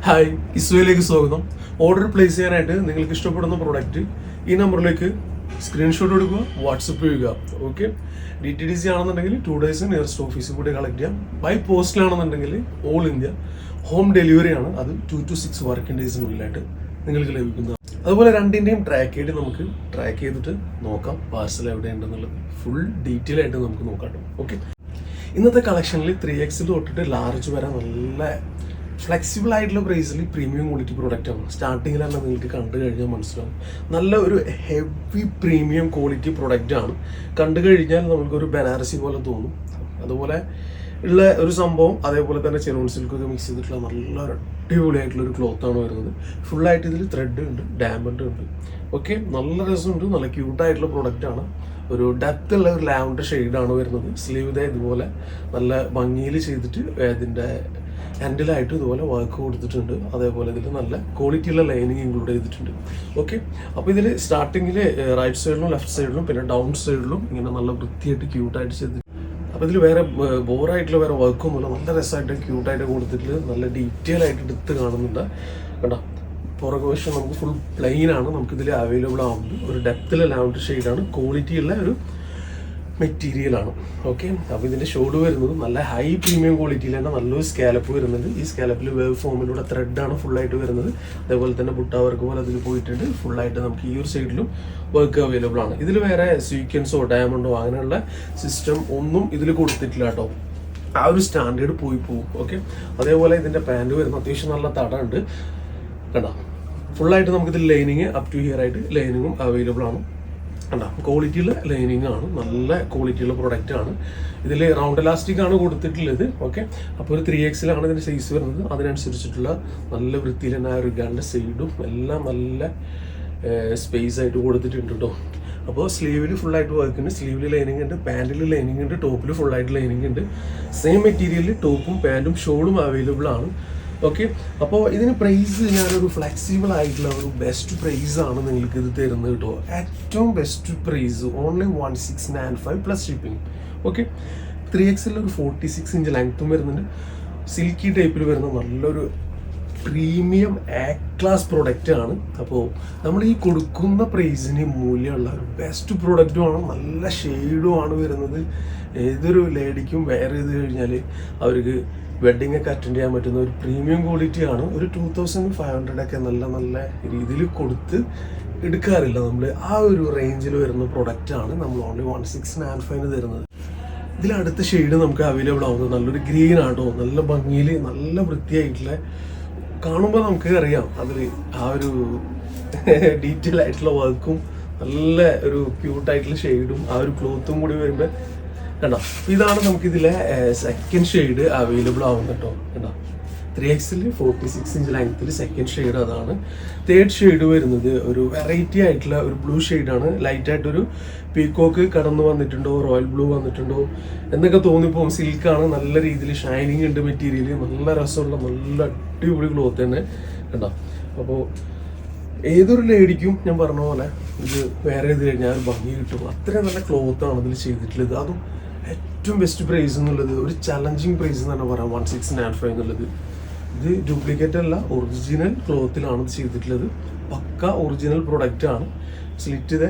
Hi, ഇസ്വയിലേക്ക് സ്വാഗതം. Order place ചെയ്യാനായിട്ട് നിങ്ങൾക്ക് ഇഷ്ടപ്പെടുന്ന പ്രോഡക്റ്റ് ഈ നമ്പറിലേക്ക് സ്ക്രീൻഷോട്ട് എടുക്കുക, വാട്സപ്പ് ചെയ്യുക. ഓക്കെ, DTDC ആണെന്നുണ്ടെങ്കിൽ 2 days നിയറസ്റ്റ് ഓഫീസിൽ കൂടി കളക്ട് ചെയ്യാം. ബൈ പോസ്റ്റിലാണെന്നുണ്ടെങ്കിൽ ഓൾ ഇന്ത്യ ഹോം ഡെലിവറി ആണ്. അത് 2 to 6 വർക്കിംഗ് ഡേയ്സിനുള്ളിലായിട്ട് നിങ്ങൾക്ക് ലഭിക്കുന്നത്. അതുപോലെ രണ്ടിൻ്റെയും ട്രാക്ക് ചെയ്ത് നമുക്ക് ട്രാക്ക് ചെയ്തിട്ട് നോക്കാം പാർസൽ എവിടെയുണ്ടെന്നുള്ളത് ഫുൾ ഡീറ്റെയിൽ ആയിട്ട് നമുക്ക് നോക്കാം. ഓക്കെ, ഇന്നത്തെ കളക്ഷനിൽ 3X തൊട്ടിട്ട് ലാർജ് വരെ നല്ല ഫ്ലെക്സിബിൾ ആയിട്ടുള്ള പ്രൈസിൽ പ്രീമിയം ക്വാളിറ്റി പ്രോഡക്റ്റ് ആണ്. സ്റ്റാർട്ടിങ്ങിൽ തന്നെ നിങ്ങൾക്ക് കണ്ടു കഴിഞ്ഞാൽ മനസ്സിലാവും, നല്ല ഒരു ഹെവി പ്രീമിയം ക്വാളിറ്റി പ്രോഡക്റ്റ് ആണ്. കണ്ടു കഴിഞ്ഞാൽ നമുക്കൊരു ബനാറസി പോലെ തോന്നും. അതുപോലെ ഉള്ള ഒരു സംഭവം. അതേപോലെ തന്നെ ചെറോൺ സിൽക്കൊക്കെ മിക്സ് ചെയ്തിട്ടുള്ള നല്ല അടിപൊളിയായിട്ടുള്ള ഒരു ക്ലോത്ത് ആണ് വരുന്നത്. ഫുള്ളായിട്ട് ഇതിൽ ത്രെഡ് ഉണ്ട്, ഡയമണ്ട് ഉണ്ട്. ഓക്കെ, നല്ല രസമുണ്ട്, നല്ല ക്യൂട്ടായിട്ടുള്ള പ്രോഡക്റ്റ് ആണ്. ഒരു ഡെപ്ത് ഉള്ള ഒരു ലാവൻഡർ ഷെയ്ഡാണ് വരുന്നത്. സ്ലീവ് ഇതുപോലെ നല്ല ഭംഗിയിൽ ചെയ്തിട്ട് ഇതിൻ്റെ ഹാൻഡിലായിട്ട് ഇതുപോലെ വർക്ക് കൊടുത്തിട്ടുണ്ട്. അതേപോലെ ഇതിൽ നല്ല ക്വാളിറ്റിയുള്ള ലൈനിങ് ഇൻക്ലൂഡ് ചെയ്തിട്ടുണ്ട്. ഓക്കെ, അപ്പോൾ ഇതിൽ സ്റ്റാർട്ടിങ്ങിൽ റൈറ്റ് സൈഡിലും ലെഫ്റ്റ് സൈഡിലും പിന്നെ ഡൗൺ സൈഡിലും ഇങ്ങനെ നല്ല വൃത്തിയായിട്ട് ക്യൂട്ടായിട്ട് ചെയ്തിട്ടുണ്ട്. അപ്പോൾ ഇതിൽ വേറെ ബോറായിട്ടുള്ള വേറെ വർക്കൊന്നുമില്ല, നല്ല രസമായിട്ട് ക്യൂട്ടായിട്ട് കൊടുത്തിട്ട് നല്ല ഡീറ്റെയിൽ ആയിട്ട് എടുത്ത് കാണുന്നുണ്ട്. കണ്ടോ, പുറകു വശം നമുക്ക് ഫുൾ പ്ലെയിൻ ആണ് നമുക്കിതിൽ അവൈലബിൾ ആവുന്നത്. ഒരു ഡെപ്തിലെ ലാവൻഡർ ഷെയ്ഡാണ്, ക്വാളിറ്റിയുള്ള ഒരു മെറ്റീരിയലാണ്. ഓക്കെ, അപ്പോൾ ഇതിൻ്റെ ഷോഡ് വരുന്നത് നല്ല ഹൈ പ്രീമിയം ക്വാളിറ്റിയിൽ തന്നെ നല്ലൊരു സ്കാലപ്പ് വരുന്നുണ്ട്. ഈ സ്കാലപ്പിൽ വേവ് ഫോമിലൂടെ ത്രെഡാണ് ഫുള്ളായിട്ട് വരുന്നത്. അതേപോലെ തന്നെ ബുട്ട വർക്ക് പോലെ അതിൽ പോയിട്ടുണ്ട്. ഫുള്ളായിട്ട് നമുക്ക് ഈ ഒരു സൈഡിലും വർക്ക് അവൈലബിൾ ആണ്. ഇതിൽ വേറെ സ്വീക്വൻസോ ഡയമണ്ടോ അങ്ങനെയുള്ള സിസ്റ്റം ഒന്നും ഇതിൽ കൊടുത്തിട്ടില്ല കേട്ടോ. ആ ഒരു സ്റ്റാൻഡേർഡ് പോയി പോകും. ഓക്കെ, അതേപോലെ ഇതിൻ്റെ പാൻറ് വരുന്ന അത്യാവശ്യം നല്ല തടമുണ്ട്. കണ്ടോ, ഫുള്ളായിട്ട് നമുക്കിതിൽ ലൈനിങ് അപ് ടു ഹിയർ ആയിട്ട് ലൈനിങ്ങും അവൈലബിൾ ആണ്. കണ്ടോ, ക്വാളിറ്റിയുള്ള ലൈനിങ് ആണ്, നല്ല ക്വാളിറ്റിയുള്ള പ്രൊഡക്റ്റ് ആണ്. ഇതിൽ റൗണ്ട് ഇലാസ്റ്റിക് ആണ് കൊടുത്തിട്ടുള്ളത്. ഓക്കെ, അപ്പോൾ ഒരു 3Xലാണ് ഇതിൻ്റെ സൈസ് വരുന്നത്. അതിനനുസരിച്ചിട്ടുള്ള നല്ല വൃത്തിയിൽ തന്നെ ആ റിഗാൻ്റെ സൈഡും എല്ലാം നല്ല സ്പേസ് ആയിട്ട് കൊടുത്തിട്ടുണ്ട് കേട്ടോ. അപ്പോൾ സ്ലീവിൽ ഫുള്ളായിട്ട് വർക്ക് ഉണ്ട്, സ്ലീവിൽ ലൈനിങ് ഉണ്ട്, പാൻറ്റിൽ ലൈനിങ് ഉണ്ട്, ടോപ്പിൽ ഫുള്ളായിട്ട് ലൈനിങ് ഉണ്ട്. സെയിം മെറ്റീരിയലിൽ ടോപ്പും പാൻറ്റും ഷോളും അവൈലബിൾ ആണ്. ഓക്കെ, അപ്പോൾ ഇതിന് പ്രൈസ് ഞാനൊരു ഫ്ലെക്സിബിൾ ആയിട്ടുള്ള ഒരു ബെസ്റ്റ് പ്രൈസ് ആണ് നിങ്ങൾക്ക് ഇത് തരുന്നത് കേട്ടോ. ഏറ്റവും best price only 1695 plus shipping. Okay, 3Xൽ ഒരു 46 ഇഞ്ച് ലെങ്ത്തും വരുന്നുണ്ട്. സിൽക്കി ടൈപ്പിൽ വരുന്ന നല്ലൊരു പ്രീമിയം എ ക്ലാസ് പ്രൊഡക്റ്റ് ആണ്. അപ്പോൾ നമ്മൾ ഈ കൊടുക്കുന്ന പ്രൈസിന് മൂല്യമുള്ള ഒരു ബെസ്റ്റ് പ്രൊഡക്റ്റുമാണ്, നല്ല ഷെയ്ഡും ആണ് വരുന്നത്. ഏതൊരു ലേഡിക്കും വെയർ ചെയ്ത് കഴിഞ്ഞാൽ അവർക്ക് വെഡ്ഡിങ് ഒക്കെ അറ്റൻഡ് ചെയ്യാൻ പറ്റുന്ന ഒരു പ്രീമിയം ക്വാളിറ്റിയാണ്. ഒരു 2500 ഒക്കെ നല്ല നല്ല രീതിയിൽ കൊടുത്ത് എടുക്കാറില്ല നമ്മൾ. ആ ഒരു റേഞ്ചിൽ വരുന്ന പ്രൊഡക്റ്റാണ് നമ്മൾ ഓൺലി 1695 തരുന്നത്. ഇതിലടുത്ത ഷെയ്ഡ് നമുക്ക് അവൈലബിൾ ആവുന്നത് നല്ലൊരു ഗ്രീൻ ആട്ടോ. നല്ല ഭംഗിയിൽ നല്ല വൃത്തിയായിട്ടുള്ള, കാണുമ്പോൾ നമുക്ക് അറിയാം അതിൽ ആ ഒരു ഡീറ്റെയിൽ ആയിട്ടുള്ള വർക്കും നല്ല ഒരു ക്യൂട്ടായിട്ടുള്ള ഷെയ്ഡും ആ ഒരു ക്ലോത്തും കൂടി വരുമ്പോൾ കണ്ടോ. ഇതാണ് നമുക്കിതിലെ സെക്കൻഡ് ഷെയ്ഡ് അവൈലബിൾ ആവുന്നത് കേട്ടോ. കണ്ടോ, 3Xൽ 46 ഇഞ്ച് ലെങ്ത്തിൽ സെക്കൻഡ് ഷെയ്ഡ് അതാണ്. തേർഡ് ഷെയ്ഡ് വരുന്നത് ഒരു വെറൈറ്റി ആയിട്ടുള്ള ഒരു ബ്ലൂ ഷെയ്ഡാണ്. ലൈറ്റായിട്ടൊരു പീക്കോക്ക് കടന്നു വന്നിട്ടുണ്ടോ, റോയൽ ബ്ലൂ വന്നിട്ടുണ്ടോ എന്നൊക്കെ തോന്നിപ്പോകും. സിൽക്കാണ്, നല്ല രീതിയിൽ ഷൈനിങ് ഉണ്ട് മെറ്റീരിയൽ, നല്ല രസമുള്ള നല്ല അടിപൊളി ക്ലോത്ത് തന്നെ. കണ്ടോ, അപ്പോൾ ഏതൊരു ലേഡിക്കും ഞാൻ പറഞ്ഞ പോലെ ഇത് വേറെ ചെയ്ത് കഴിഞ്ഞാൽ ഭംഗി കിട്ടും. അത്രയും നല്ല ക്ലോത്താണ് ഇതിൽ ചെയ്തിട്ടുള്ളത്. അതും ഏറ്റവും ബെസ്റ്റ് പ്രൈസ് എന്നുള്ളത് ഒരു ചലഞ്ചിങ് പ്രൈസ് എന്ന് തന്നെ പറയാം, 1695 എന്നുള്ളത്. ഇത് ഡ്യൂപ്ലിക്കേറ്റ് അല്ല, ഒറിജിനൽ ക്ലോത്തിലാണ് ഇത് ചെയ്തിട്ടുള്ളത്. പക്ക ഒറിജിനൽ പ്രൊഡക്റ്റ് ആണ്. സ്ലിറ്റ് ഇതേ.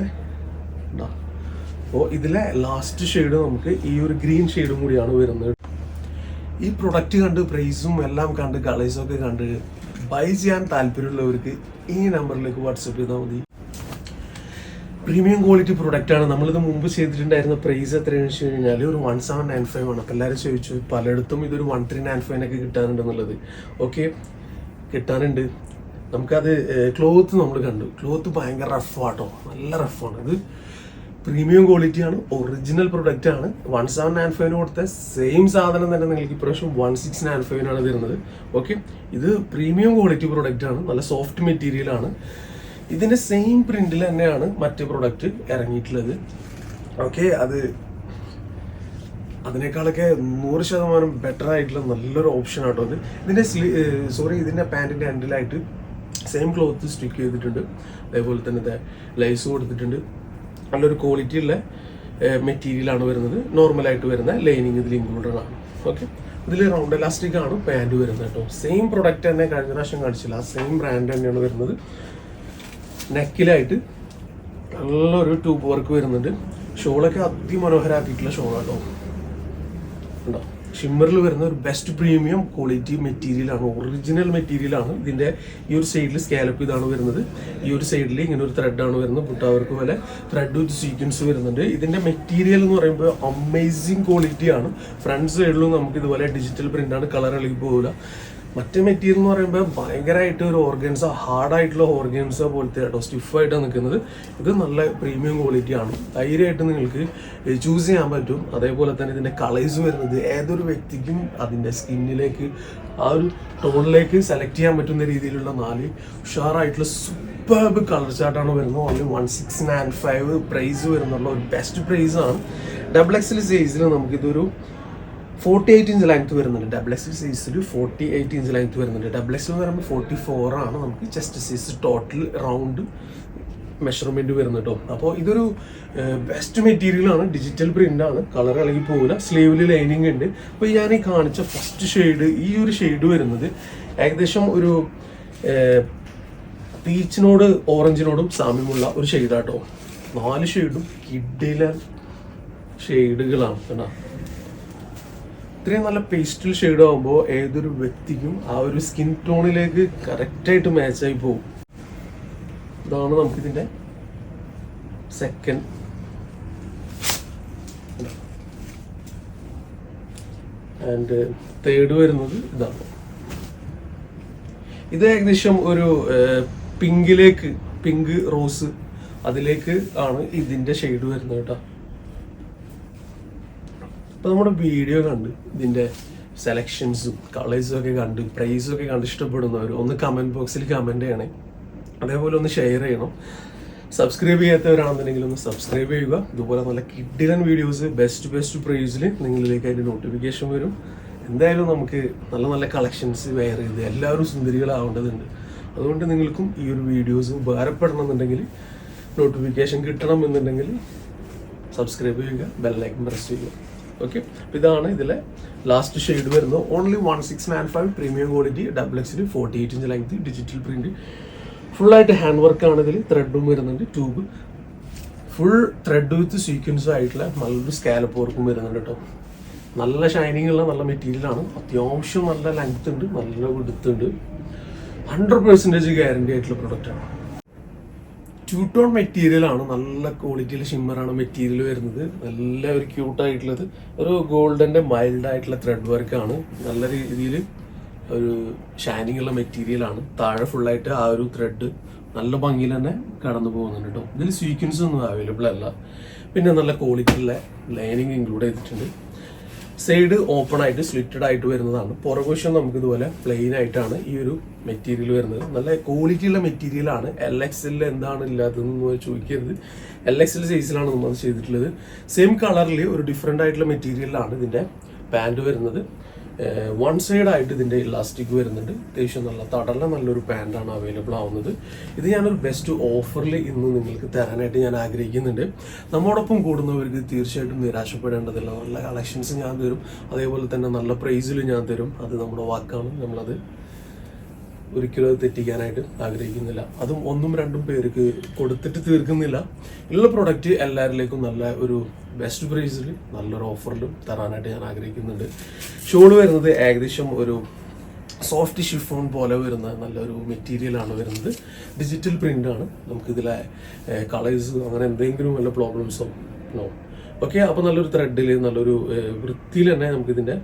അപ്പോൾ ഇതിലെ ലാസ്റ്റ് ഷെയ്ഡ് നമുക്ക് ഈ ഒരു ഗ്രീൻ ഷെയ്ഡും കൂടിയാണ് വരുന്നത്. ഈ പ്രൊഡക്റ്റ് കണ്ട് പ്രൈസും എല്ലാം കണ്ട് കളേഴ്സും ഒക്കെ കണ്ട് ബൈ ചെയ്യാൻ താല്പര്യമുള്ളവർക്ക് ഈ നമ്പറിലേക്ക് വാട്സപ്പ് ചെയ്താൽ മതി. പ്രീമിയം ക്വാളിറ്റി പ്രൊഡക്റ്റ് ആണ്. നമ്മളിത് മുമ്പ് ചെയ്തിട്ടുണ്ടായിരുന്ന പ്രൈസ് എത്രയാണെന്ന് വെച്ച് കഴിഞ്ഞാൽ ഒരു 1795 ആണ്. അപ്പോൾ എല്ലാവരും ചോദിച്ചു പലയിടത്തും ഇതൊരു 1395 കിട്ടാനുണ്ടെന്നുള്ളത്. ഓക്കെ, കിട്ടാനുണ്ട്. നമുക്കത് ക്ലോത്ത് നമ്മൾ കണ്ടു, ക്ലോത്ത് ഭയങ്കര റഫാട്ടോ, നല്ല റഫാണ്. ഇത് പ്രീമിയം ക്വാളിറ്റിയാണ്, ഒറിജിനൽ പ്രൊഡക്റ്റ് ആണ്. 1795 കൊടുത്ത സെയിം സാധനം തന്നെ നിങ്ങൾക്ക് ഇപ്രാവശ്യം 1695 തരുന്നത്. ഓക്കെ, ഇത് പ്രീമിയം ക്വാളിറ്റി പ്രൊഡക്റ്റ് ആണ്, നല്ല സോഫ്റ്റ് മെറ്റീരിയൽ ആണ്. ഇതിൻ്റെ സെയിം പ്രിന്റിൽ തന്നെയാണ് മറ്റേ പ്രൊഡക്റ്റ് ഇറങ്ങിയിട്ടുള്ളത്. ഓക്കെ, അതിനേക്കാളൊക്കെ 100% ബെറ്റർ ആയിട്ടുള്ള നല്ലൊരു ഓപ്ഷൻ ആട്ടോ ഇത്. ഇതിൻ്റെ പാൻറ്റിൻ്റെ ഹാൻഡിലായിട്ട് സെയിം ക്ലോത്ത് സ്റ്റിക്ക് ചെയ്തിട്ടുണ്ട്. അതേപോലെ തന്നെ ലൈസ് കൊടുത്തിട്ടുണ്ട്. നല്ലൊരു ക്വാളിറ്റിയുള്ള മെറ്റീരിയലാണ് വരുന്നത്. നോർമലായിട്ട് വരുന്ന ലൈനിങ് ഇതിൽ ഇൻക്ലൂഡഡ് ആണ്. ഓക്കെ, ഇതിൽ റൗണ്ട് എലാസ്റ്റിക് ആണ് പാൻറ് വരുന്നത് കേട്ടോ. സെയിം പ്രൊഡക്റ്റ് തന്നെ കഴിഞ്ഞ പ്രാവശ്യം കാണിച്ചില്ല, ആ സെയിം ബ്രാൻഡ് തന്നെയാണ് വരുന്നത്. നെക്കിലായിട്ട് നല്ലൊരു ട്യൂബ് വർക്ക് വരുന്നുണ്ട്. ഷോളൊക്കെ അതിമനോഹരമാക്കിയിട്ടുള്ള ഷോളാട്ടോ. ഉണ്ടോ, ഷിമ്മറിൽ വരുന്ന ഒരു ബെസ്റ്റ് പ്രീമിയം ക്വാളിറ്റി മെറ്റീരിയലാണ്, ഒറിജിനൽ മെറ്റീരിയലാണ്. ഇതിൻ്റെ ഈ ഒരു സൈഡിൽ സ്കാലപ്പ് ഇതാണ് വരുന്നത്, ഈ ഒരു സൈഡിൽ ഇങ്ങനെ ഒരു ത്രെഡാണ് വരുന്നത്. പുട്ടാവർക്ക് പോലെ ത്രെഡ് വിത്ത് സീക്വൻസ് വരുന്നുണ്ട്. ഇതിൻ്റെ മെറ്റീരിയൽ എന്ന് പറയുമ്പോൾ അമേസിങ് ക്വാളിറ്റിയാണ്. ഫ്രണ്ട് സൈഡിലും നമുക്ക് ഇതുപോലെ ഡിജിറ്റൽ പ്രിൻ്റാണ്, കളർ ഇളകി പോകില്ല. മറ്റേ മെറ്റീരിയൽ എന്ന് പറയുമ്പോൾ ഭയങ്കരമായിട്ട് ഒരു ഓർഗൻസ, ഹാർഡായിട്ടുള്ള ഓർഗൻസ പോലത്തെ കേട്ടോ, സ്റ്റിഫായിട്ടാണ് നിൽക്കുന്നത്. ഇത് നല്ല പ്രീമിയം ക്വാളിറ്റിയാണ്, ധൈര്യമായിട്ട് നിങ്ങൾക്ക് ചൂസ് ചെയ്യാൻ പറ്റും. അതേപോലെ തന്നെ ഇതിൻ്റെ കളേഴ്സ് വരുന്നത് ഏതൊരു വ്യക്തിക്കും അതിൻ്റെ സ്കിന്നിലേക്ക് ആ ഒരു ടോണിലേക്ക് സെലക്ട് ചെയ്യാൻ പറ്റുന്ന രീതിയിലുള്ള 4 ഉഷാറായിട്ടുള്ള സൂപ്പർബ് കളർ ചാർട്ടാണ് വരുന്നത്. ഓൺലി 1695 പ്രൈസ് വരുന്നുള്ള ഒരു ബെസ്റ്റ് പ്രൈസാണ്. XXL സൈസിൽ നമുക്കിതൊരു 48 ഇഞ്ച് ലെങ്ത് വരുന്നുണ്ട്. XXL സൈസിൽ 48 ഇഞ്ച് ലെങ്ത് വരുന്നുണ്ട്. XXL എന്ന് പറയുമ്പോൾ 44 ആണ് നമുക്ക് chest size total round measurement വരുന്നത് കേട്ടോ. അപ്പോൾ ഇതൊരു ബെസ്റ്റ് മെറ്റീരിയലാണ്, ഡിജിറ്റൽ പ്രിൻ്റാണ്, കളർ ഇളകി പോകില്ല. സ്ലീവിൽ ലൈനിങ് ഉണ്ട്. അപ്പോൾ ഞാൻ ഈ കാണിച്ച ഫസ്റ്റ് ഷെയ്ഡ്, ഈ ഒരു ഷെയ്ഡ് വരുന്നത് ഏകദേശം ഒരു പീച്ചിനോട് ഓറഞ്ചിനോടും സാമ്യമുള്ള ഒരു ഷെയ്ഡാട്ടോ. 4 ഷെയ്ഡും കിഡിലെ ഷെയ്ഡുകളാണ് കേട്ടോ. ഇത്രയും നല്ല പേസ്റ്റൽ ഷെയ്ഡ് ആകുമ്പോൾ ഏതൊരു വ്യക്തിക്കും ആ ഒരു സ്കിൻ ടോണിലേക്ക് കറക്റ്റായിട്ട് മാച്ചായി പോകും. ഇതാണ് നമുക്കിതിൻ്റെ സെക്കൻഡ്. ആൻഡ് തേർഡ് വരുന്നത് ഇതാണ്. ഇത് ഏകദേശം ഒരു പിങ്ക് റോസ് അതിലേക്ക് ആണ് ഇതിൻ്റെ ഷെയ്ഡ് വരുന്നത് കേട്ടോ. അപ്പോൾ നമ്മുടെ വീഡിയോ കണ്ട് ഇതിൻ്റെ സെലക്ഷൻസും കളേഴ്സും ഒക്കെ കണ്ട് പ്രൈസും ഒക്കെ കണ്ട് ഇഷ്ടപ്പെടുന്നവർ ഒന്ന് കമൻറ്റ് ബോക്സിൽ കമൻറ്റ് ചെയ്യണേ. അതേപോലെ ഒന്ന് ഷെയർ ചെയ്യണം. സബ്സ്ക്രൈബ് ചെയ്യാത്തവരാണെന്നുണ്ടെങ്കിൽ ഒന്ന് സബ്സ്ക്രൈബ് ചെയ്യുക. ഇതുപോലെ നല്ല കിഡിലൻ വീഡിയോസ് ബെസ്റ്റ് പ്രൈസിൽ നിങ്ങളിലേക്ക് അതിൻ്റെ നോട്ടിഫിക്കേഷൻ വരും. എന്തായാലും നമുക്ക് നല്ല നല്ല കളക്ഷൻസ് വെയർ ചെയ്ത് എല്ലാവരും സുന്ദരികളാവേണ്ടതുണ്ട്. അതുകൊണ്ട് നിങ്ങൾക്കും ഈ ഒരു വീഡിയോസ് ഉപകാരപ്പെടണമെന്നുണ്ടെങ്കിൽ, നോട്ടിഫിക്കേഷൻ കിട്ടണം എന്നുണ്ടെങ്കിൽ സബ്സ്ക്രൈബ് ചെയ്യുക, ബെല്ലൈക്കൺ പ്രസ് ചെയ്യുക. ഓക്കെ, ഇതാണ് ഇതിലെ ലാസ്റ്റ് ഷെയ്ഡ് വരുന്നത്. Only 1695 premium quality XXL 48 inch length digital print. ഫുള്ളായിട്ട് ഹാൻഡ് വർക്കാണ്. ഇതിൽ ത്രെഡും വരുന്നുണ്ട്, ട്യൂബ് ഫുൾ ത്രെഡ് വിത്ത് സീക്വൻസ് ആയിട്ടുള്ള നല്ലൊരു സ്കാലപ്പ് വർക്കും വരുന്നുണ്ട് കേട്ടോ. നല്ല ഷൈനിങ് ഉള്ള നല്ല മെറ്റീരിയലാണ്. അത്യാവശ്യം നല്ല ലെങ്ത് ഉണ്ട്, നല്ല വിടുത്തുണ്ട്. 100% ഗ്യാരണ്ടി ആയിട്ടുള്ള പ്രൊഡക്റ്റാണ്. 2 ടോൺ മെറ്റീരിയലാണ്, നല്ല ക്വാളിറ്റിയിൽ ഷിമ്മറാണ് മെറ്റീരിയൽ വരുന്നത്. നല്ല ഒരു ക്യൂട്ടായിട്ടുള്ളത് ഒരു ഗോൾഡൻ്റെ മൈൽഡായിട്ടുള്ള ത്രെഡ് വർക്കാണ്. നല്ല രീതിയിൽ ഒരു ഷൈനിങ് ഉള്ള മെറ്റീരിയലാണ്. താഴെ ഫുള്ളായിട്ട് ആ ഒരു ത്രെഡ് നല്ല ഭംഗിയിൽ തന്നെ കടന്നു പോകുന്നുണ്ട് കേട്ടോ. ഇതിൽ സീക്വൻസ് ഒന്നും അവൈലബിൾ അല്ല. പിന്നെ നല്ല ക്വാളിറ്റിയുള്ള ലൈനിങ് ഇൻക്ലൂഡ് ചെയ്തിട്ടുണ്ട്. സൈഡ് ഓപ്പൺ ആയിട്ട് സ്ലിറ്റഡ് ആയിട്ട് വരുന്നതാണ്. പുറകുവശം നമുക്ക് ഇതുപോലെ പ്ലെയിൻ ആയിട്ടാണ് ഈ ഒരു മെറ്റീരിയൽ വരുന്നത്. നല്ല ക്വാളിറ്റിയുള്ള മെറ്റീരിയലാണ്. LXL എന്താണ് ഇല്ലാത്തതെന്ന് ചോദിക്കരുത്. LXL സൈസിലാണ് നമ്മൾ ചെയ്തിട്ടുള്ളത്. സെയിം കളറിൽ ഒരു ഡിഫറെൻ്റ് ആയിട്ടുള്ള മെറ്റീരിയലാണ് ഇതിൻ്റെ പാൻറ് വരുന്നത്. വൺ സൈഡായിട്ട് ഇതിൻ്റെ ഇലാസ്റ്റിക് വരുന്നുണ്ട്. അത്യാവശ്യം നല്ല തടല നല്ലൊരു പാൻറ്റാണ് അവൈലബിൾ ആവുന്നത്. ഇത് ഞാനൊരു ബെസ്റ്റ് ഓഫറിൽ ഇന്ന് നിങ്ങൾക്ക് തരാനായിട്ട് ഞാൻ ആഗ്രഹിക്കുന്നുണ്ട്. നമ്മോടൊപ്പം കൂടുന്നവർക്ക് തീർച്ചയായിട്ടും നിരാശപ്പെടേണ്ടതില്ല. നല്ല കളക്ഷൻസ് ഞാൻ തരും, അതേപോലെ തന്നെ നല്ല പ്രൈസിൽ ഞാൻ തരും. അത് നമ്മുടെ വാക്കാണ്, നമ്മളത് ഒരിക്കലും അത് തെറ്റിക്കാനായിട്ട് ആഗ്രഹിക്കുന്നില്ല. അതും 1-2 പേർക്ക് കൊടുത്തിട്ട് തീർക്കുന്നില്ല. ഉള്ള പ്രൊഡക്റ്റ് എല്ലാവരിലേക്കും നല്ല ഒരു ബെസ്റ്റ് പ്രൈസിൽ നല്ലൊരു ഓഫറിലും തരാനായിട്ട് ഞാൻ ആഗ്രഹിക്കുന്നുണ്ട്. ഷോൾ വരുന്നത് ഏകദേശം ഒരു സോഫ്റ്റ് ഷിഫോൺ പോലെ വരുന്ന നല്ലൊരു മെറ്റീരിയലാണ് വരുന്നത്. ഡിജിറ്റൽ പ്രിൻ്റാണ്. നമുക്കിതിലെ കളേഴ്സ് അങ്ങനെ എന്തെങ്കിലും വല്ല പ്രോബ്ലംസോ നോ. ഓക്കെ, അപ്പോൾ നല്ലൊരു ത്രെഡിൽ നല്ലൊരു വൃത്തിയിൽ തന്നെ നമുക്കിതിൻ്റെ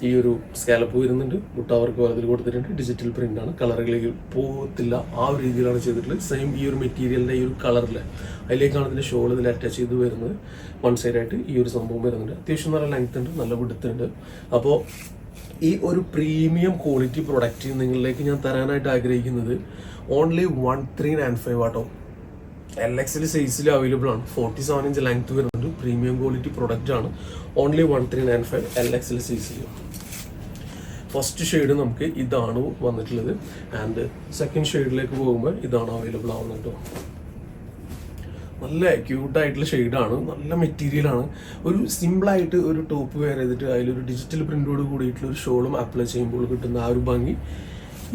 ഈ ഒരു സ്കാലപ്പ് വരുന്നുണ്ട്. മുട്ടാവർക്ക് വലതിൽ കൊടുത്തിട്ടുണ്ട്. ഡിജിറ്റൽ പ്രിൻ്റാണ്. കളറുകളിലേക്ക് പോകത്തില്ല, ആ ഒരു രീതിയിലാണ് ചെയ്തിട്ടുള്ളത്. സെയിം ഈ ഒരു മെറ്റീരിയലിൻ്റെ ഈ ഒരു കളറിൽ അതിലേക്കാണ് ഇതിൻ്റെ ഷോൾ ഇതിൽ അറ്റാച്ച് ചെയ്ത് വരുന്നത്. വൺ സൈഡായിട്ട് ഈ ഒരു സംഭവം വരുന്നുണ്ട്. അത്യാവശ്യം നല്ല ലെങ്ത് ഉണ്ട്, നല്ല വിടുത്തുണ്ട്. അപ്പോൾ ഈ ഒരു പ്രീമിയം ക്വാളിറ്റി പ്രൊഡക്റ്റ് നിങ്ങളിലേക്ക് ഞാൻ തരാനായിട്ട് ആഗ്രഹിക്കുന്നത് ഓൺലി 1395 ആട്ടോ. LXL സൈസിൽ അവൈലബിൾ ആണ്. 47 ഇഞ്ച് ലെങ്ത് വരുന്നുണ്ട്. പ്രീമിയം ക്വാളിറ്റി പ്രൊഡക്റ്റ് ആണ്. ഓൺലി 1395 LXL സൈസിൽ. ഫസ്റ്റ് ഷെയ്ഡ് നമുക്ക് ഇതാണ് വന്നിട്ടുള്ളത്. ആൻഡ് സെക്കൻഡ് ഷെയ്ഡിലേക്ക് പോകുമ്പോൾ ഇതാണ് അവൈലബിൾ ആവുന്നത് കേട്ടോ. നല്ല ക്യൂട്ടായിട്ടുള്ള ഷെയ്ഡാണ്, നല്ല മെറ്റീരിയലാണ്. ഒരു സിമ്പിളായിട്ട് ഒരു ടോപ്പ് വെയർ ചെയ്തിട്ട് അതിലൊരു ഡിജിറ്റൽ പ്രിൻ്റോട് കൂടിയിട്ടുള്ള ഒരു ഷോളും അപ്ലൈ ചെയ്യുമ്പോൾ കിട്ടുന്ന ആ ഒരു ഭംഗി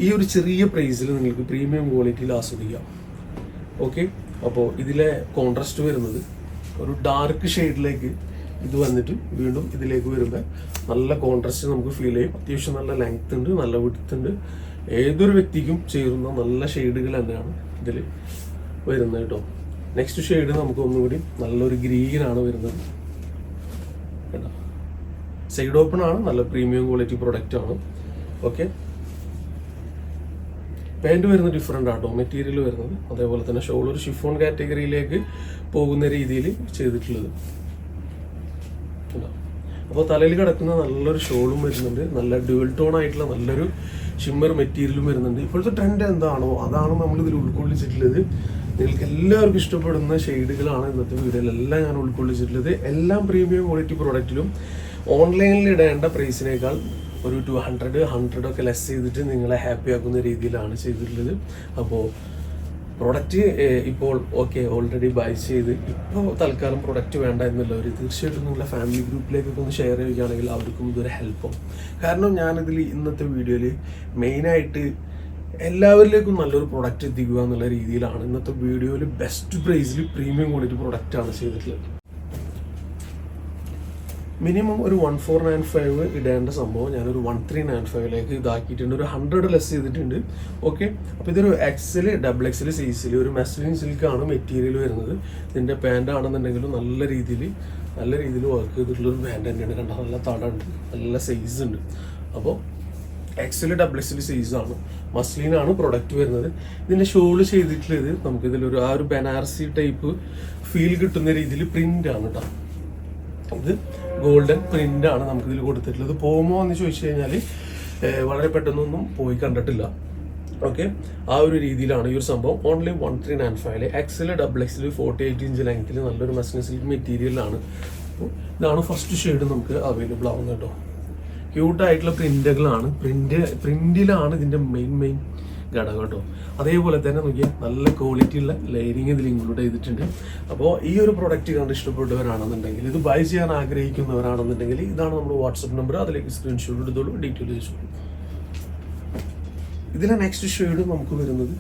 ഈ ഒരു ചെറിയ പ്രൈസിൽ നിങ്ങൾക്ക് പ്രീമിയം ക്വാളിറ്റിയിൽ ആസ്വദിക്കാം. ഓക്കെ, അപ്പോൾ ഇതിലെ കോൺട്രാസ്റ്റ് വരുന്നത് ഒരു ഡാർക്ക് ഷെയ്ഡിലേക്ക് ഇത് വന്നിട്ട് വീണ്ടും ഇതിലേക്ക് വരുമ്പോൾ നല്ല കോൺട്രാസ്റ്റ് നമുക്ക് ഫീൽ ചെയ്യും. അത്യാവശ്യം നല്ല ലെങ്ത് ഉണ്ട്, നല്ല വിഡ്ത്ത് ഉണ്ട്. ഏതൊരു വ്യക്തിക്കും ചേരുന്ന നല്ല ഷെയ്ഡുകൾ തന്നെയാണ് ഇതിൽ വരുന്നത് കേട്ടോ. നെക്സ്റ്റ് ഷെയ്ഡ് നമുക്ക് ഒന്നുകൂടി നല്ലൊരു ഗ്രീനാണ് വരുന്നത്. സൈഡ് ഓപ്പൺ ആണ്, നല്ല പ്രീമിയം ക്വാളിറ്റി പ്രൊഡക്റ്റ് ആണ്. ഓക്കെ, പാൻറ് വരുന്നത് ഡിഫറെൻ്റ് ആട്ടോ, മെറ്റീരിയൽ വരുന്നത്. അതേപോലെ തന്നെ ഷോൾ ഒരു ഷിഫോൺ കാറ്റഗറിയിലേക്ക് പോകുന്ന രീതിയിൽ ചെയ്തിട്ടുള്ളത്. അപ്പോൾ തലയിൽ കിടക്കുന്ന നല്ലൊരു ഷോളും വരുന്നുണ്ട്, നല്ല ഡ്യുവൽ ടോൺ ആയിട്ടുള്ള നല്ലൊരു ഷിമ്മർ മെറ്റീരിയലും വരുന്നുണ്ട്. ഇപ്പോഴത്തെ ട്രെൻഡ് എന്താണോ അതാണ് നമ്മൾ ഇതിൽ ഉൾക്കൊള്ളിച്ചിട്ടുള്ളത്. നിങ്ങൾക്ക് എല്ലാവർക്കും ഇഷ്ടപ്പെടുന്ന ഷെയ്ഡുകളാണ് ഇന്നത്തെ വീഡിയോയിലെല്ലാം ഞാൻ ഉൾക്കൊള്ളിച്ചിട്ടുള്ളത്. എല്ലാം പ്രീമിയം ക്വാളിറ്റി പ്രോഡക്റ്റിലും ഓൺലൈനിൽ ഇടേണ്ട പ്രൈസിനേക്കാൾ ഒരു 100 ഒക്കെ ലെസ് ചെയ്തിട്ട് നിങ്ങളെ ഹാപ്പി ആക്കുന്ന രീതിയിലാണ് ചെയ്തിട്ടുള്ളത്. അപ്പോൾ പ്രൊഡക്റ്റ് ഇപ്പോൾ ഓൾറെഡി ബൈ ചെയ്ത് ഇപ്പോൾ തൽക്കാലം പ്രൊഡക്റ്റ് വേണ്ട എന്നുള്ളവർ തീർച്ചയായിട്ടും നിങ്ങളുടെ ഫാമിലി ഗ്രൂപ്പിലേക്കൊക്കെ ഒന്ന് ഷെയർ ചെയ്യുകയാണെങ്കിൽ അവർക്കും ഇതൊരു ഹെൽപ്പാവും. കാരണം ഞാനിതിൽ ഇന്നത്തെ വീഡിയോയിൽ മെയിനായിട്ട് എല്ലാവരിലേക്കും നല്ലൊരു പ്രൊഡക്റ്റ് എത്തിക്കുക എന്നുള്ള രീതിയിലാണ് ഇന്നത്തെ വീഡിയോയിൽ ബെസ്റ്റ് പ്രൈസിൽ പ്രീമിയം ക്വാളിറ്റി പ്രൊഡക്റ്റാണ് ചെയ്തിട്ടുള്ളത്. മിനിമം ഒരു 1495 ഇടേണ്ട സംഭവം ഞാനൊരു 1395 ഇതാക്കിയിട്ടുണ്ട്, ഒരു 100 ലെസ് ചെയ്തിട്ടുണ്ട്. ഓക്കെ, അപ്പോൾ ഇതൊരു XL, XXL സൈസിൽ ഒരു മെസ്ലിൻ സിൽക്കാണ് മെറ്റീരിയൽ വരുന്നത്. ഇതിൻ്റെ പാൻ്റ് ആണെന്നുണ്ടെങ്കിലും നല്ല രീതിയിൽ വർക്ക് ചെയ്തിട്ടുള്ളൊരു പാൻ്റ് തന്നെയാണ്. കണ്ടാൽ നല്ല തടമുണ്ട്, നല്ല സൈസ് ഉണ്ട്. അപ്പോൾ XL, XXL സൈസാണ്, മസ്ലിനാണ് പ്രൊഡക്റ്റ് വരുന്നത്. ഇതിൻ്റെ ഷോള് ചെയ്തിട്ടുള്ളത് നമുക്കിതിലൊരു ആ ഒരു ബനാറസി ടൈപ്പ് ഫീൽ കിട്ടുന്ന രീതിയിൽ പ്രിൻ്റ് ആണ് കേട്ടോ. ഇത് ഗോൾഡൻ പ്രിന്റ് ആണ് നമുക്കിതിൽ കൊടുത്തിട്ടുള്ളത്. പോകുമോ എന്ന് ചോദിച്ചു കഴിഞ്ഞാൽ വളരെ പെട്ടെന്നൊന്നും പോയി കണ്ടിട്ടില്ല. ഓക്കെ, ആ ഒരു രീതിയിലാണ് ഈ ഒരു സംഭവം. ഓൺലി 1395 XL, XXL 48 ഇഞ്ച് ലെങ്ത്തിൽ നല്ലൊരു മസ്ലിൻ സിൽക്ക് മെറ്റീരിയലാണ്. അപ്പോൾ ഇതാണ് ഫസ്റ്റ് ഷെയ്ഡ് നമുക്ക് അവൈലബിൾ ആവുന്നത് കേട്ടോ. ക്യൂട്ടായിട്ടുള്ള പ്രിന്റുകളാണ്, പ്രിന്റിലാണ് ഇതിൻ്റെ മെയിൻ ഘടകം കേട്ടോ. അതേപോലെ തന്നെ നോക്കിയാൽ നല്ല ക്വാളിറ്റി ഉള്ള ലെയറിങ് ഇതിൽ ഇൻക്ലൂഡ് ചെയ്തിട്ടുണ്ട്. അപ്പോൾ ഈ ഒരു പ്രൊഡക്റ്റ് കണ്ട് ഇഷ്ടപ്പെട്ടവരാണെന്നുണ്ടെങ്കിൽ, ഇത് ബൈ ചെയ്യാൻ ആഗ്രഹിക്കുന്നവരാണെന്നുണ്ടെങ്കിൽ ഇതാണ് നമ്മുടെ വാട്സപ്പ് നമ്പർ, അതിലേക്ക് സ്ക്രീൻഷോട്ട് എടുത്തോളൂ, ഡീറ്റെയിൽ ചോദിച്ചോളൂ. ഇതിലെ നെക്സ്റ്റ് ഷെയ്ഡ് നമുക്ക് വരുന്നത്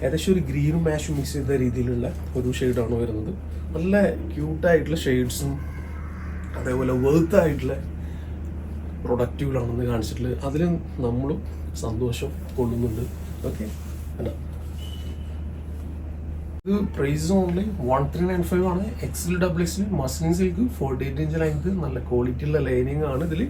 ഏകദേശം ഒരു ഗ്രീനും മാഷും മിക്സ് ചെയ്ത രീതിയിലുള്ള ഒരു ഷെയ്ഡാണ് വരുന്നത്. നല്ല ക്യൂട്ടായിട്ടുള്ള ഷെയ്ഡ്സും അതേപോലെ വെർത്തായിട്ടുള്ള പ്രൊഡക്റ്റുകളാണെന്ന് കാണിച്ചിട്ടുള്ളത്. അതിൽ നമ്മളും സന്തോഷം കൊള്ളുന്നുണ്ട്. ഓക്കെ, ഇത് പ്രൈസ് ഓൺലി 1395 ആണ്. XL, XXL muslin silk 48 inch length, നല്ല ക്വാളിറ്റി ഉള്ള ലൈനിങ് ആണ് ഇതിൽ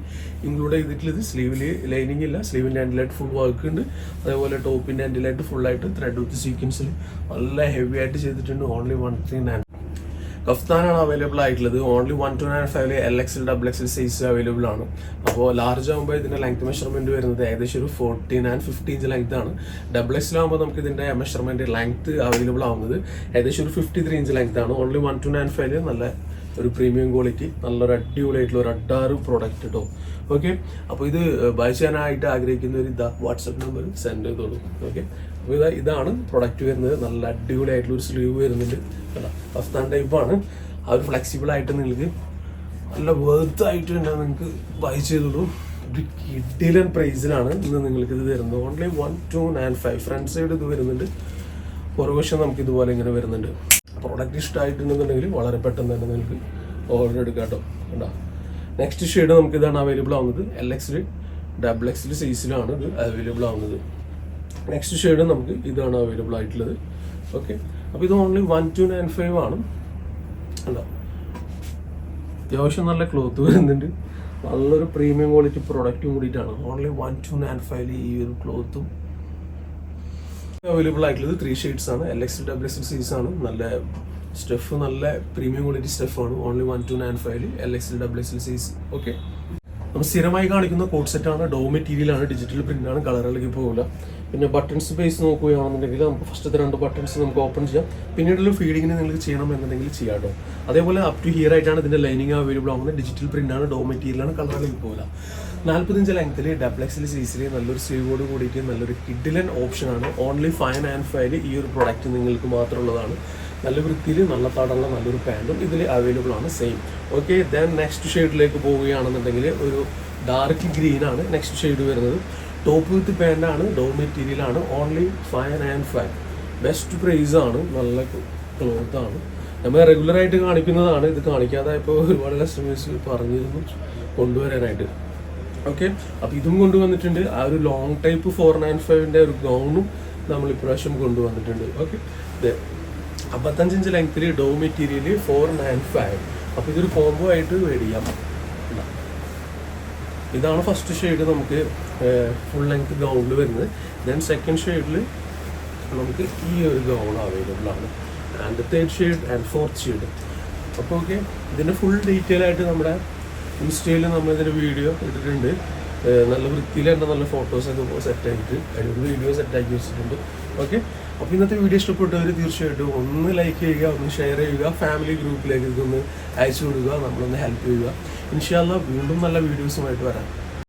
ഇൻക്ലൂഡ് ചെയ്തിട്ടുള്ളത്. സ്ലീവിൽ ലൈനിങ് ഇല്ല, സ്ലീവിൻ്റെ എൻഡിലായിട്ട് ഫുൾ വർക്ക് ഉണ്ട്. അതേപോലെ ടോപ്പിൻ്റെ എൻഡിലായിട്ട് ഫുള്ളായിട്ട് ത്രെഡ് വിത്ത് സീക്വൻസിൽ നല്ല ഹെവി ആയിട്ട് ചെയ്തിട്ടുണ്ട്. ഓൺലി 1395. കഫ്താനാണ് അവൈലബിൾ ആയിട്ടുള്ളത്. Only 1295 LXL, XXL size available ആണ്. അപ്പോൾ ലാർജ് ആകുമ്പോൾ ഇതിൻ്റെ ലെങ്ത് മെഷർമെൻറ്റ് വരുന്നത് ഏകദേശം ഒരു 14 and 50 ഇഞ്ച് ലെങ്ത് ആണ്. XXL ആകുമ്പോൾ നമുക്ക് ഇതിൻ്റെ മെഷർമെൻറ്റ് ലെങ്ത് അവൈലബിൾ ആവുന്നത് ഏകദേശം ഒരു 53 ഇഞ്ച് ലെങ്ത് ആണ്. ഓൺലി 1295 നല്ല ഒരു പ്രീമിയം ക്വാളിറ്റി, നല്ലൊരു അടിപൊളിയായിട്ടുള്ള ഒരു അഡാറ് പ്രോഡക്റ്റ് കേട്ടോ. ഓക്കെ, അപ്പോൾ ഇത് ബൈ ചെയ്യാനായിട്ട് ആഗ്രഹിക്കുന്നവർ വാട്സപ്പ് നമ്പർ സെൻഡ് ചെയ്തോളൂ. ഓക്കെ, അപ്പോൾ ഇതാണ് പ്രൊഡക്റ്റ് വരുന്നത്. നല്ല അടിപൊളിയായിട്ടുള്ളൊരു സ്ലീവ് വരുന്നുണ്ട് കേട്ടോ. കഫ്താൻ ടൈപ്പാണ്. ആ ഒരു ഫ്ലെക്സിബിൾ ആയിട്ട് നിങ്ങൾക്ക് നല്ല വെർത്ത് ആയിട്ട് തന്നെ നിങ്ങൾക്ക് ബൈ ചെയ്തോളൂ. ഒരു കിഡിലൻ പ്രൈസിലാണ് ഇന്ന് നിങ്ങൾക്ക് ഇത് തരുന്നത്. ഓൺലി 1295. ഫ്രണ്ട് സൈഡ് ഇത് വരുന്നുണ്ട്, പുറകുവശം നമുക്ക് ഇതുപോലെ ഇങ്ങനെ വരുന്നുണ്ട്. പ്രോഡക്റ്റ് ഇഷ്ടമായിട്ടുണ്ടെന്നുണ്ടെങ്കിൽ വളരെ പെട്ടെന്ന് തന്നെ നിങ്ങൾക്ക് ഓർഡർ എടുക്കാം കേട്ടോ. കേട്ടോ, നെക്സ്റ്റ് ഷെയ്ഡ് നമുക്ക് ഇതാണ് അവൈലബിൾ ആവുന്നത്. LXL, XXL സൈസിലാണ് ഇത് അവൈലബിൾ ആവുന്നത്. നെക്സ്റ്റ് ഷെയ്ഡ് നമുക്ക് ഇതാണ് അവൈലബിൾ ആയിട്ടുള്ളത്. ഓക്കെ, അപ്പോൾ ഇത് ഓൺലി 1295 ആണ്. അല്ല, അത്യാവശ്യം നല്ല ക്ലോത്ത് വരുന്നുണ്ട്, നല്ലൊരു പ്രീമിയം ക്വാളിറ്റി പ്രൊഡക്റ്റും കൂടിയിട്ടാണ്. ഓൺലി 1295 ഈ ഒരു ക്ലോത്തും അവൈലബിൾ ആയിട്ടുള്ളത് 3 ഷെയ്ഡ്സ് ആണ്. LXL, XXL സൈസ് ആണ്. നല്ല സ്റ്റഫ്, നല്ല പ്രീമിയം ക്വാളിറ്റി സ്റ്റഫാണ്. Only 1295 LXL, XXL size. Okay, നമ്മൾ സ്ഥിരമായി കാണിക്കുന്ന കോഡ് സെറ്റാണ്. ഡോ മെറ്റീരിയലാണ്, ഡിജിറ്റൽ പ്രിൻ്റാണ്, കളറിലേക്ക് പോകില്ല. പിന്നെ ബട്ടൺസ് ബേസ് നോക്കുകയാണെന്നുണ്ടെങ്കിൽ നമുക്ക് ഫസ്റ്റത്തെ 2 ബട്ടൺസ് നമുക്ക് ഓപ്പൺ ചെയ്യാം. പിന്നീടുള്ള ഫീഡിങ്ങിന് നിങ്ങൾക്ക് ചെയ്യണം എന്നുണ്ടെങ്കിൽ ചെയ്യാം കേട്ടോ. അതേപോലെ അപ് ടു ഹിയർ ആയിട്ടാണ് ഇതിൻ്റെ ലൈനിങ് അവൈലബിൾ ആവുന്നത്. ഡിജിറ്റൽ പ്രിൻ്റാണ്, ഡോ മെറ്റീരിയലാണ്, കളറിലേക്ക് പോകില്ല. 45 ലെങ്ത്തിൽ XXL സൈസിൽ നല്ലൊരു സ്ലീവോട് കൂടിയിട്ട് നല്ലൊരു കിഡിലൻ ഓപ്ഷനാണ്. ഓൺലി 595 ഈ ഒരു പ്രൊഡക്റ്റ് നിങ്ങൾക്ക് മാത്രമുള്ളതാണ്. നല്ല വൃത്തിയിൽ നല്ല തടമുള്ള നല്ലൊരു പാൻറ്റും ഇതിൽ അവൈലബിൾ ആണ് സെയിം. ഓക്കെ, ദെൻ നെക്സ്റ്റ് ഷെയ്ഡിലേക്ക് പോവുകയാണെന്നുണ്ടെങ്കിൽ ഒരു ഡാർക്ക് ഗ്രീൻ ആണ് നെക്സ്റ്റ് ഷെയ്ഡ് വരുന്നത്. ടോപ്പ് വിത്ത് പാൻറ്റാണ്, ഡോ മെറ്റീരിയലാണ്, ഓൺലി 595. ബെസ്റ്റ് പ്രൈസ് ആണ്, നല്ല ക്ലോത്ത് ആണ്. നമ്മൾ റെഗുലറായിട്ട് കാണിക്കുന്നതാണ്, ഇത് കാണിക്കാതെ ഇപ്പോൾ ഒരുപാട് കസ്റ്റമേഴ്സ് പറഞ്ഞിരുന്നു കൊണ്ടുവരാനായിട്ട്. ഓക്കെ, അപ്പോൾ ഇതും കൊണ്ടുവന്നിട്ടുണ്ട്. ആ ഒരു ലോങ് ടൈപ്പ് 495ൻ്റെ ഒരു ഗൗണും നമ്മൾ ഇപ്രാവശ്യം കൊണ്ടുവന്നിട്ടുണ്ട്. ഓക്കെ, 55 ഇഞ്ച് ലെങ്ത്തിൽ ഡോ മെറ്റീരിയൽ 495. അപ്പോൾ ഇതൊരു കോംബോ ആയിട്ട് മേടിക്കാം. ഇതാണ് ഫസ്റ്റ് ഷെയ്ഡ് നമുക്ക് ഫുൾ ലെങ്ത് ഗൗണിൽ വരുന്നത്. ദെൻ സെക്കൻഡ് ഷെയ്ഡിൽ നമുക്ക് ഈ ഒരു ഗൗൺ അവൈലബിൾ ആണ്, and third shade and fourth shade. അപ്പോൾ ഓക്കെ, ഇതിൻ്റെ ഫുൾ ഡീറ്റെയിൽ ആയിട്ട് നമ്മുടെ ഇൻസ്റ്റയിൽ നമ്മൾ ഇതിൻ്റെ വീഡിയോ ഇട്ടിട്ടുണ്ട്. നല്ല വൃത്തിയിൽ തന്നെ നല്ല ഫോട്ടോസൊക്കെ സെറ്റായിട്ട് അതിനൊരു വീഡിയോ സെറ്റാക്കി വെച്ചിട്ടുണ്ട്. ഓക്കെ, അപ്പോൾ ഇന്നത്തെ വീഡിയോ ഇഷ്ടപ്പെട്ടവർ തീർച്ചയായിട്ടും ഒന്ന് ലൈക്ക് ചെയ്യുക, ഒന്ന് ഷെയർ ചെയ്യുക, ഫാമിലി ഗ്രൂപ്പിലേക്ക് ഇതൊന്ന് അയച്ചു കൊടുക്കുക, നമ്മളൊന്ന് ഹെൽപ്പ് ചെയ്യുക. ഇൻഷാ അല്ലാഹ് വീണ്ടും നല്ല വീഡിയോസുമായിട്ട് വരാം.